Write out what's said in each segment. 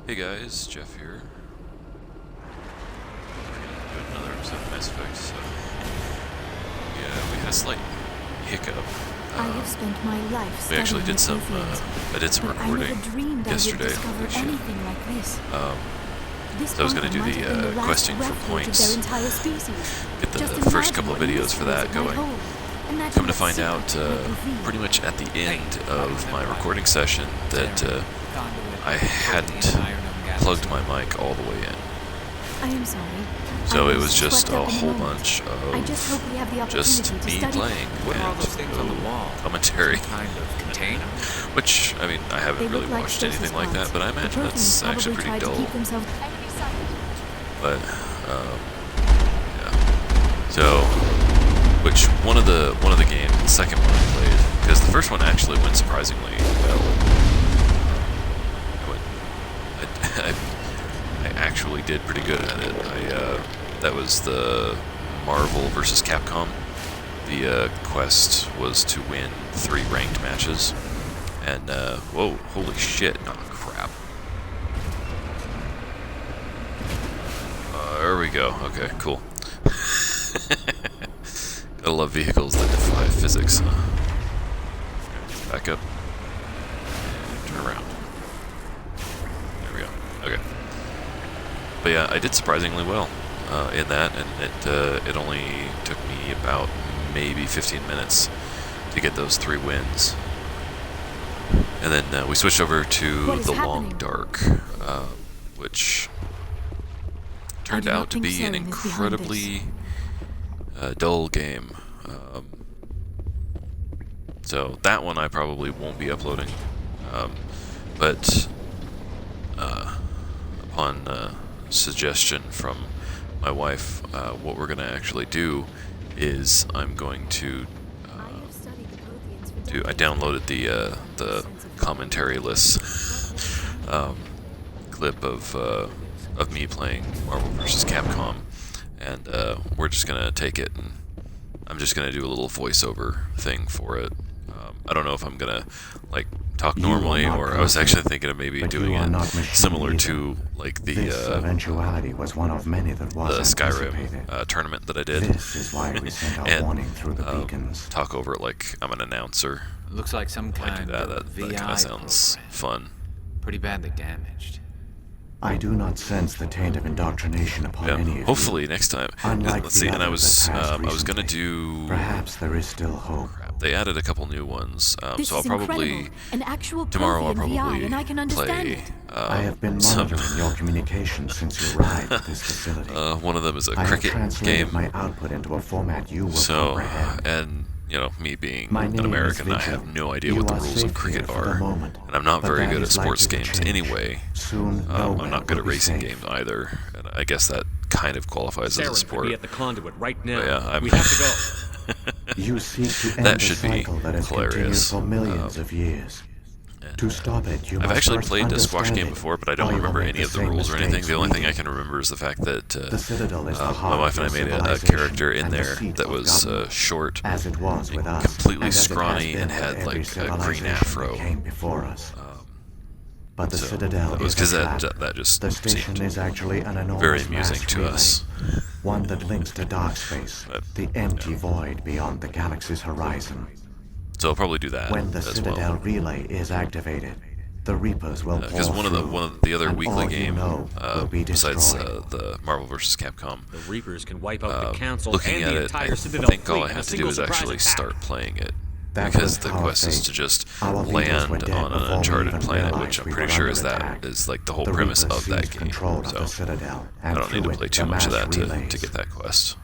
Hey guys, Jeff here. We're doing another episode of Mass Effect. So, yeah, we had a slight hiccup. I have spent my life we actually did some. I did some recording yesterday. So I was going to do the questing for points. Get the first couple of videos for that going. Come to find out, pretty much at the end of my recording session, that I hadn't plugged my mic all the way in. I am sorry. So it was just a whole bunch of just me playing and commentary. Which, I mean, I haven't really watched anything like that, but I imagine that's actually pretty dull. But, yeah. So, which one of the games, the second one I played, because the first one actually went surprisingly well. I actually did pretty good at it. That was the Marvel vs. Capcom. The quest was to win 3 ranked matches. And, whoa, holy shit, oh crap. There we go, okay, cool. Gotta love vehicles that defy physics. Back up. And turn around. There we go, okay. But yeah, I did surprisingly well in that, and it only took me about maybe 15 minutes to get those 3 wins. And then we switched over to the Long Dark, which turned out to be an incredibly dull game. So that one I probably won't be uploading, but upon suggestion from my wife, what we're going to actually do is I'm going to I downloaded the commentary list clip of me playing Marvel vs. Capcom, and we're just going to take it and I'm just going to do a little voiceover thing for it. I don't know if I'm going to like talk normally, or I was actually thinking of maybe doing it similar to like the Skyrim tournament that I did, and talk over it like I'm an announcer. Looks like some kind of that kind of sounds fun. Pretty badly damaged. I do not sense the taint of indoctrination upon any of you. Hopefully next time. Let's see. And I was gonna do. Perhaps there is still hope. They added a couple new ones, so I'll probably tomorrow I'll probably play. I have been monitoring your communications since you arrived at this facility. One of them is a cricket game. My output into a format you will comprehend. And you know, me being an American, I have no idea what the rules of cricket are, and I'm not very good at sports games anyway. I'm not good at racing games either, and I guess that kind of qualifies as a sport. Be at the Conduit right now. But yeah, we have to go. You seek to end that should the cycle that has hilarious. Continued for millions of years. To stop it, you I've must actually first played a squash game understand before, but I don't it, or you will remember make any of the same rules or anything. mistakes The only we thing did. I can remember is the fact that The Citadel is the my heart wife and I of made a civilization character in and the there seat that of was government. short, As it was with us, completely and as it has scrawny, been and with had every like a green civilization afro. that came before us. But the So Citadel that was is a because trap. that just The station seemed is actually an enormous very amusing mass to relay, us. one that links to dark space, But, the empty void beyond the galaxy's horizon. So I'll probably do that When the as Citadel well. relay is activated, the Reapers will Because pour one through, of the other and weekly all you game, know will be besides destroyed. the Marvel vs. Capcom, The Reapers can wipe out the Council looking and at the it, entire I Citadel think all fleet I in a have to do single is surprise actually attack. start playing it. That Because was the our quest is fate. to just Our leaders land were dead on an before we uncharted even planet, realized which I'm we pretty were sure under is attack. like the whole The premise Reapers of that seized game. control of the So Citadel, I and don't need through to play it, too the much of mass that to relays. get that quest.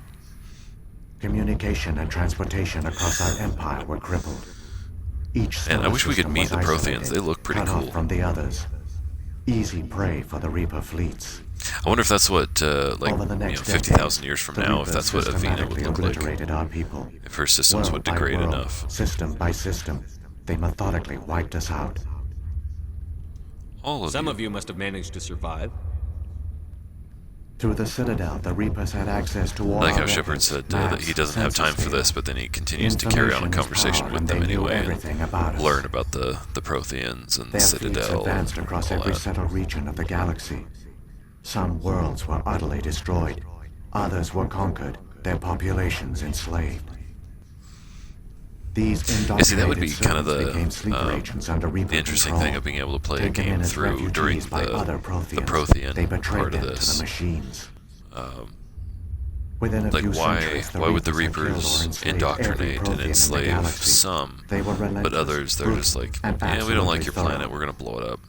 Communication and transportation across our empire were crippled. Each And I wish we could system meet was the Protheans. isolated, They look pretty cut off cool. from the others. Easy prey for the Reaper fleets. I wonder if that's what like Over the next 50,000 years from decade, now, the if Reapers that's what Avena would systematically look like. obliterated our people. If her systems would World by degrade world, enough. system by system, they methodically wiped us out. All of Some you. of you must have managed to survive. Through the Citadel, the Reapers had access to all I like how our Shepard records, said that maps, he doesn't have census time for data. this, but then he continues to carry on a Information is conversation power, with and them they knew anyway, everything about and us. learn about the Protheans and the Their fleets Citadel, advanced across all every that. settled region of the galaxy. Some worlds were utterly destroyed. Others were conquered, their populations enslaved. These Yeah, see, that would indoctrinated be kind of servants became sleeper agents under Reaper the interesting control. thing of being able to play a Taken in game as through during refugees by other the Protheans, Prothean they betrayed part of them to this. the machines. Within a Like, few why centuries, would the Reapers had killed or Reapers enslaved every indoctrinate and Prothean in the enslave galaxy. some, They were but relentless, others they're just brutal, like, and yeah, we don't like absolutely your thorough. planet, we're gonna blow it up.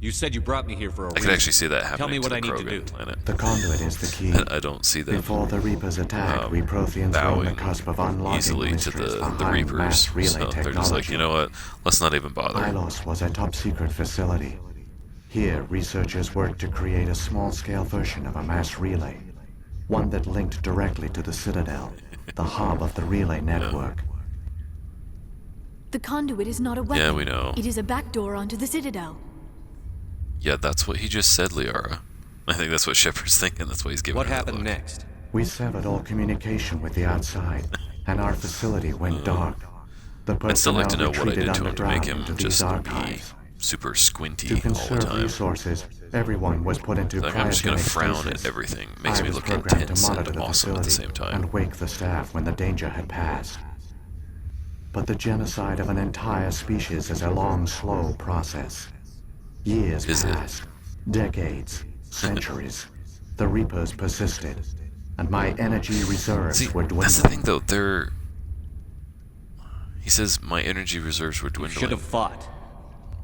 You said you brought me here for a I reason. could actually see that happening Tell me to what the I need to Krogan do. planet. The Conduit is the key. And I don't see them Before the Reapers attack, we Protheans were on the bowing cusp of unlocking easily to mysteries the behind Reapers, mass relay so technology. they're just like, you know what, let's not even bother. Ilos was a top-secret facility. Here, researchers worked to create a small-scale version of a mass relay, one that linked directly to the Citadel, the hub of the relay network. The conduit is not a weapon. Yeah, we know. It is a backdoor onto the Citadel. Yeah, that's what he just said, Liara. I think that's what Shepard's thinking, that's why he's giving What her that happened look. next? We severed all communication with the outside, and our facility went dark. The I'd still like to know personnel what I did retreated to him to make underground him into just these be archives. super squinty To all the conserve time. resources, everyone was put into Like, I'm just gonna cryogenic frown stasis. at everything. Makes I me was look programmed to intense monitor and the awesome at the facility same time. and wake the staff when the danger had passed. But the genocide of an entire species is a long, slow process. Years Is it? passed, decades, centuries. The Reapers persisted, and my energy reserves See, were dwindling. that's the thing though, he says my energy reserves were Should dwindling. have fought.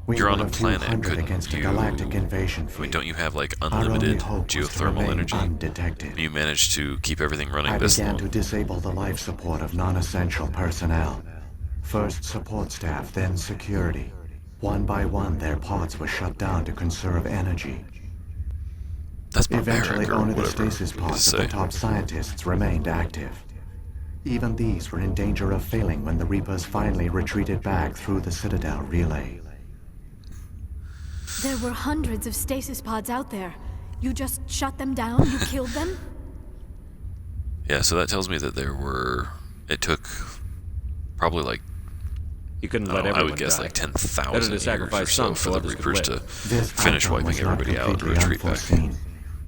We You're were on a a few planet, hundred couldn't against a you... galactic invasion I mean, fleet. don't you have like Our only unlimited hope was to geothermal remain energy? undetected. You managed to keep everything running I this began long. to disable the life support of non-essential personnel. First support staff, then security. One by one, their pods were shut down to conserve energy. That's Eventually, barbaric or only the whatever stasis you pods say. of the top scientists remained active. Even these were in danger of failing when the Reapers finally retreated back through the Citadel relay. There were hundreds of stasis pods out there. You just shut them down? You killed them? Yeah, so that tells me that it took probably like, You couldn't I let don't know, I everyone would guess die. like Better 10,000 to years or sacrifice so some for so the others could Reapers live. to This finish outcome wiping was not everybody out and completely retreat back. unforeseen.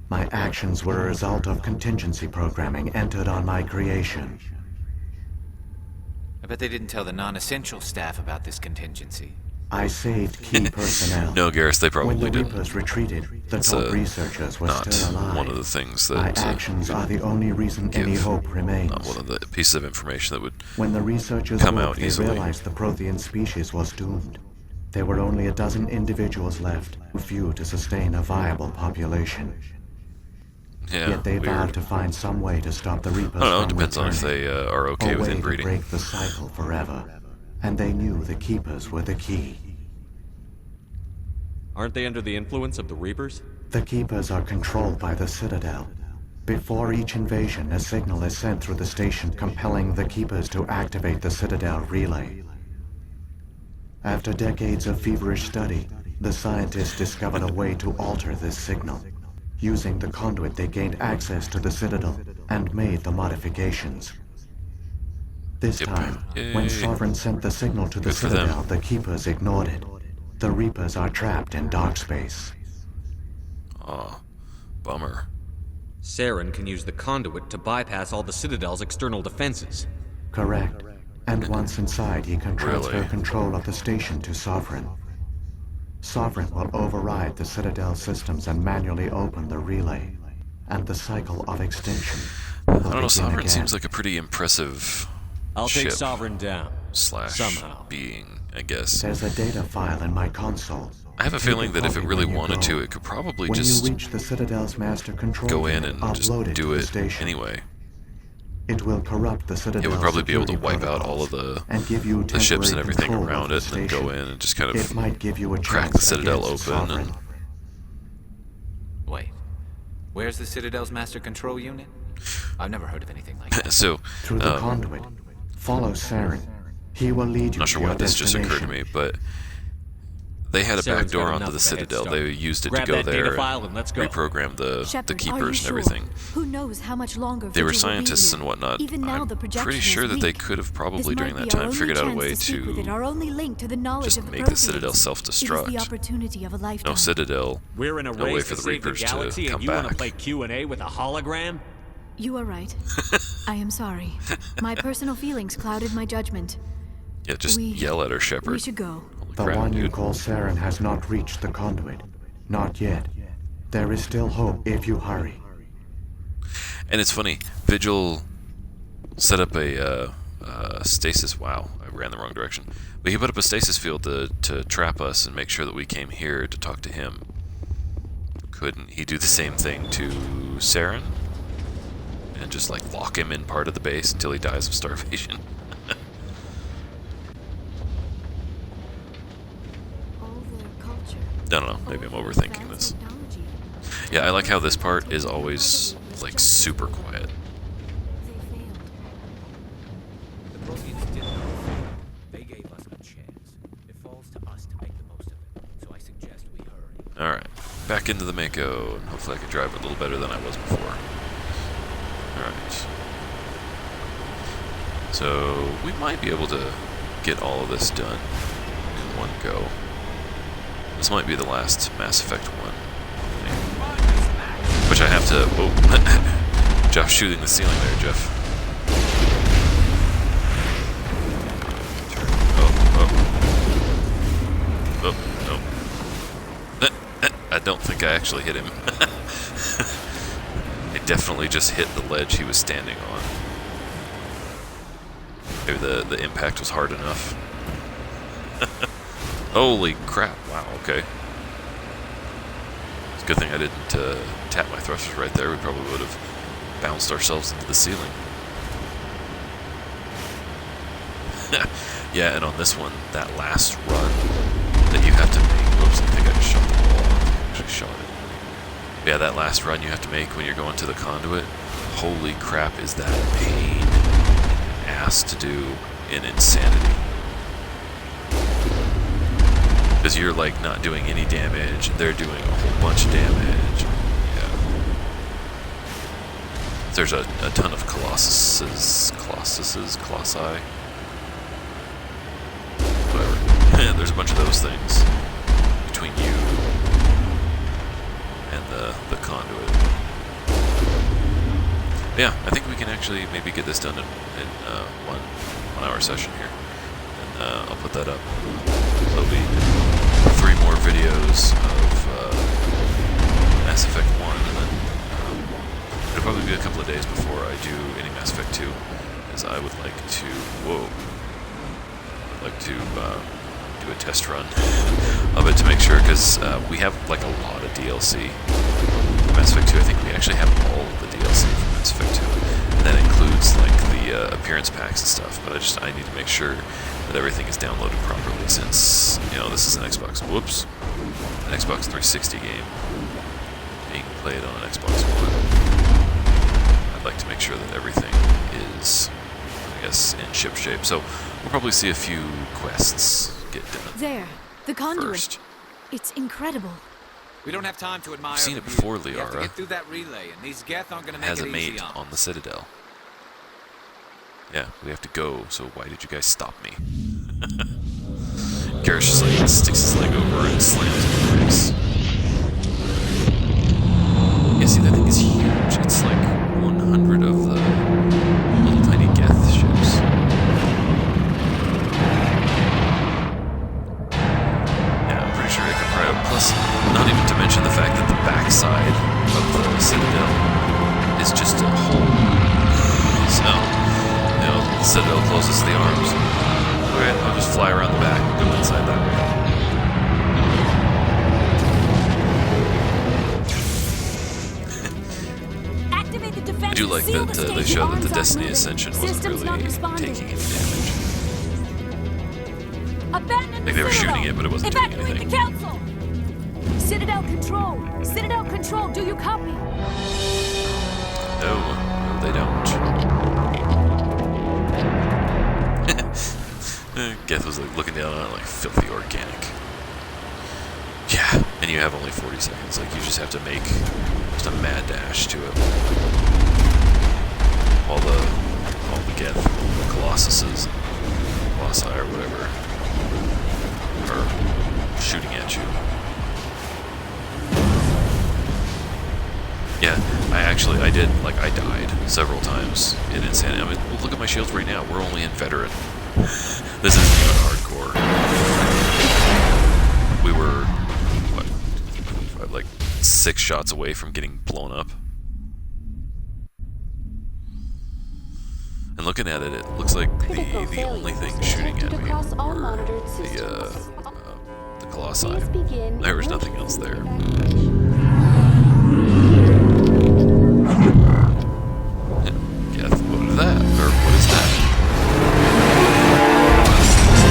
My actions were a result of contingency programming entered on my creation. I bet they didn't tell the non-essential staff about this contingency. I saved key personnel. No, Garrus, they When probably the didn't. Reapers retreated, the It's top researchers were not still alive. one of the things My that actions are the only reason give- any hope remains. not one of the pieces of information that would When the researchers come woke, out they easily. realized the Prothean species was doomed. There were only a dozen individuals left, too few to sustain a viable population. Yeah, Yet they vowed weird. to find some way to stop the Reapers I don't know, it from depends on if returning. they are okay A with way to inbreeding. break the cycle forever. And they knew the Keepers were the key. Aren't they under the influence of the Reapers? The Keepers are controlled by the Citadel. Before each invasion, a signal is sent through the station compelling the Keepers to activate the Citadel relay. After decades of feverish study, the scientists discovered a way to alter this signal. Using the conduit, they gained access to the Citadel and made the modifications. This Yep. time, Yay. when Sovereign sent the signal to the Good for them. Citadel, the Keepers ignored it. The Reapers are trapped in dark space. Aw, bummer. Saren can use the conduit to bypass all the Citadel's external defenses. Correct. And once inside, he can transfer Really? control of the station to Sovereign. Sovereign will override the Citadel systems and manually open the relay. And the cycle of extinction will I don't know, begin Sovereign again. seems like a pretty impressive I'll take ship Sovereign down. slash Somehow. being, I guess. There's a data file in my console. I have a Take feeling that if it copy really when you wanted go. to, it could probably When just you reach the Citadel's master control go in unit, and just upload it do to the it station. anyway. It will corrupt the Citadel. It would probably be able to wipe out protocols all of the and give you ships and temporary everything control around of it, the and then go station. in and just kind of It might give you a crack chance the Citadel against open Sovereign. and Wait, where's the Citadel's master control unit? I've never heard of anything like that. so Through the conduit, follow Saren. He will lead you not to sure your why this just occurred to destination. me, but They had a Saren's back door got onto enough the of a head Citadel. start. They used it Grab to go that data there file and and let's go. reprogram the Shepard, are you keepers and sure? everything. Who knows how much longer They were Vigil will be scientists here? and whatnot. Even now, I'm the projection pretty is sure that they weak. could have probably This during might that be our time only figured out a chance way to speak with it, our only link to the knowledge just of the make the Proteus. Citadel It is the self-destruct. opportunity of a lifetime. No Citadel. We're in a No race way for to the save Reapers the to galaxy, come and you want to back. play Q&A with a hologram? You are right. I am sorry. My personal feelings clouded my judgment. Yeah, just We- yell at her, Shepard. We should go. Holy The crap, one you dude. call Saren has not reached the Conduit. Not yet. There is still hope if you hurry. And it's funny, Vigil set up a stasis. Wow, I ran the wrong direction. But he put up a stasis field to trap us and make sure that we came here to talk to him. Couldn't he do the same thing to Saren? And just like lock him in part of the base until he dies of starvation? All their culture. I don't know, maybe I'm all their overthinking advanced this. technology. Yeah, I like how this part is always like super quiet. They failed. The Proteans did not. They gave us a chance. It falls to us to make the most of it. So I suggest we hurry. Alright, back into the Mako, and hopefully I can drive it a little better than I was before. Alright. So, we might be able to get all of this done in one go. This might be the last Mass Effect one. Which I have to... Oh, Jeff shooting the ceiling there, Jeff. Turn. No. I don't think I actually hit him. I definitely just hit the ledge he was standing on. Maybe the impact was hard enough. Holy crap, wow, okay. It's a good thing I didn't tap my thrusters right there. We probably would have bounced ourselves into the ceiling. Yeah, and on this one, that last run that you have to make... Whoops, I think I just shot the ball. I actually shot it. Yeah, that last run you have to make when you're going to the Conduit. Holy crap, is that a pain in the ass to do in Insanity. Because you're like not doing any damage, they're doing a whole bunch of damage. Yeah. There's a ton of colossi. Whatever. There's a bunch of those things between you and the Conduit. Yeah, I think we can actually maybe get this done in one hour session here. And I'll put that up. There'll be 3 more videos of Mass Effect 1, and then it'll probably be a couple of days before I do any Mass Effect 2, as I would like to, do a test run of it to make sure, because we have like a lot of DLC for Mass Effect 2. I think we actually have all of the DLC for Mass Effect 2, and that includes like the appearance packs and stuff, but I need to make sure that everything is downloaded properly, since, you know, this is an Xbox 360 game being played on an Xbox One. I'd like to make sure that everything is, I guess, in ship shape. So we'll probably see a few quests get done. There, the Conduit. First. It's incredible. We don't have time to admire. I've seen the it view. before, We have to Liara. get through that relay, and these Geth aren't going to make Has it a easy mate on on the Citadel. Yeah, we have to go, so why did you guys stop me? Garrus just like sticks his leg over and slams on the brakes. Yeah, see, that thing is huge. It's like 100 of the little tiny Geth ships. Yeah, I'm pretty sure it could probably... Plus, not even to mention the fact that the backside of the Citadel is just a hole. So, you know, the Citadel closes the arms. Alright, I'll just fly around the back and go inside that way. Activate the defense. I do like that they show that the Destiny Ascension wasn't really taking any damage. Abandon Like they were shooting it, but it wasn't doing anything. the council. Citadel control. Citadel control. Do you copy? No, they don't. Geth was like looking down on it like filthy organic. And you have only 40 seconds. Like, you just have to make just a mad dash to it. All the Geth, Colossuses, Colossi or whatever, are shooting at you. Yeah, I did, like, I died several times in Insanity. I mean, look at my shields right now. We're only in Veteran. This isn't even hardcore. We were, what, like 6 shots away from getting blown up. And looking at it, it looks like the only thing shooting at me were the Colossi. There was nothing else there. Yeah, what is that? Or what is that?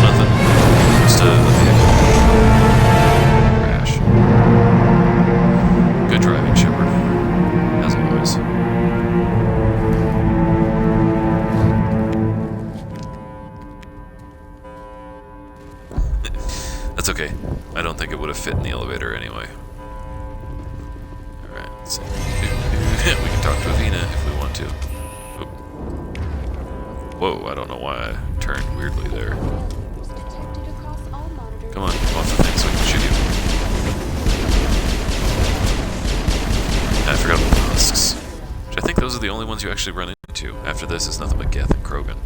Nothing. Just a vehicle. Crash. Good driving, Shepard. As always. That's okay. I don't think it would have fit in the elevator anyway. Alright, let's see. We can talk to Avina if we want to. Oop. Whoa, I don't know why I turned weirdly there. Come on, come off the thing so we can shoot you. I forgot about the husks. Which I think those are the only ones you actually run into. After this, it's nothing but Geth and Krogan.